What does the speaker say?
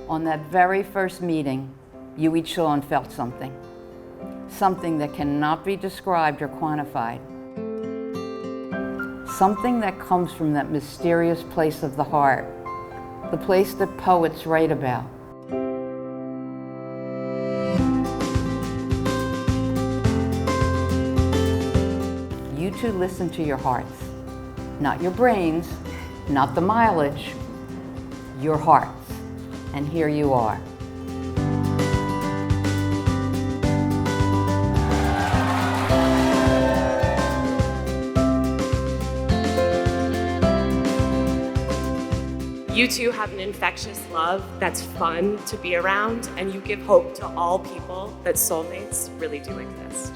On that very first meeting, you each saw and felt something. Something that cannot be described or quantified. Something that comes from that mysterious place of the heart, the place that poets write about. You two listen to your hearts, not your brains, not the mileage, your hearts. And here you are. You two have an infectious love that's fun to be around, and you give hope to all people that soulmates really do exist.